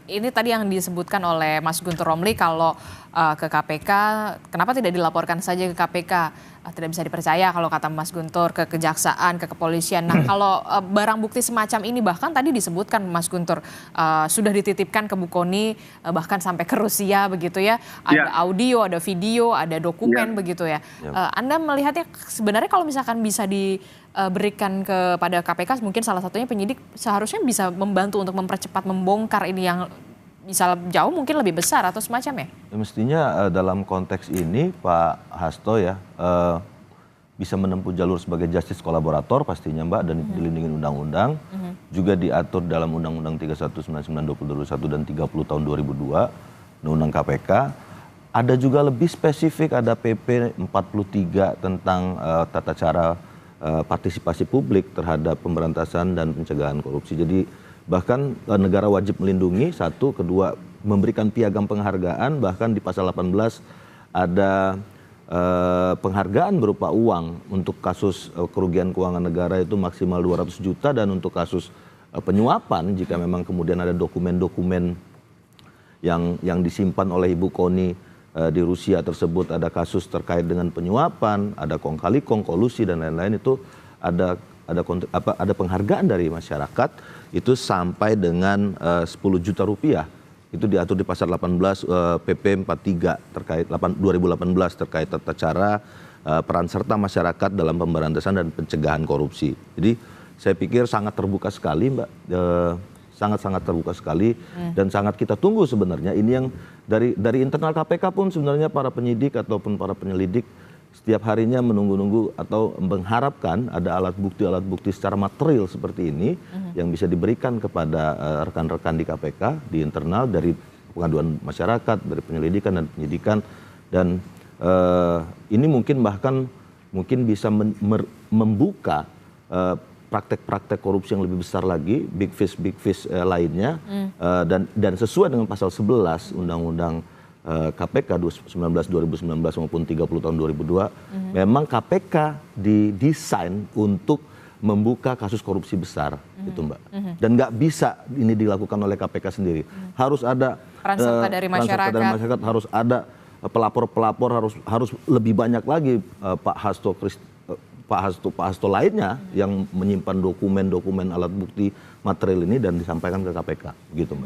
Ini tadi yang disebutkan oleh Mas Guntur Romli kalau ke KPK, kenapa tidak dilaporkan saja ke KPK? Tidak bisa dipercaya kalau kata Mas Guntur, ke kejaksaan, ke kepolisian. Nah kalau barang bukti semacam ini bahkan tadi disebutkan Mas Guntur sudah dititipkan ke Bu Kony, bahkan sampai ke Rusia begitu ya. Ada audio, ada video, ada dokumen begitu ya. Anda melihatnya sebenarnya kalau misalkan bisa diberikan kepada KPK, mungkin salah satunya penyidik seharusnya bisa membantu untuk mempercepat membongkar ini yang bisa jauh mungkin lebih besar atau semacamnya? Ya, mestinya dalam konteks ini Pak Hasto ya bisa menempuh jalur sebagai justice kolaborator pastinya Mbak, dan dilindungi undang-undang. Juga diatur dalam Undang-Undang 3199/2021 dan 30 tahun 2002 Undang-Undang KPK. Ada juga lebih spesifik, ada PP 43 tentang tata cara partisipasi publik terhadap pemberantasan dan pencegahan korupsi. Jadi bahkan negara wajib melindungi, satu, kedua memberikan piagam penghargaan, bahkan di pasal 18 ada penghargaan berupa uang untuk kasus kerugian keuangan negara itu maksimal 200 juta, dan untuk kasus penyuapan jika memang kemudian ada dokumen-dokumen yang disimpan oleh Ibu Kony di Rusia tersebut, ada kasus terkait dengan penyuapan, ada kong kali kong, kolusi dan lain-lain, itu ada penghargaan dari masyarakat itu sampai dengan 10 juta rupiah. Itu diatur di pasal 18 PP 43 terkait 2018 terkait tata cara peran serta masyarakat dalam pemberantasan dan pencegahan korupsi. Jadi saya pikir sangat terbuka sekali Mbak, sangat-sangat terbuka sekali, dan sangat kita tunggu sebenarnya. Ini yang dari internal KPK pun sebenarnya para penyidik ataupun para penyelidik setiap harinya menunggu-nunggu atau mengharapkan ada alat bukti secara material seperti ini yang bisa diberikan kepada rekan-rekan di KPK, di internal, dari pengaduan masyarakat, dari penyelidikan dan penyidikan. Dan ini mungkin bahkan bisa membuka praktek-praktek korupsi yang lebih besar lagi, big fish lainnya, dan sesuai dengan pasal 11 Undang-Undang KPK 2019 maupun 30 tahun 2002, memang KPK didesain untuk membuka kasus korupsi besar, gitu Mbak. Dan nggak bisa ini dilakukan oleh KPK sendiri. Harus ada peran serta dari masyarakat, harus ada pelapor-pelapor, harus lebih banyak lagi Pak Hasto lainnya yang menyimpan dokumen-dokumen alat bukti material ini dan disampaikan ke KPK, gitu Mbak.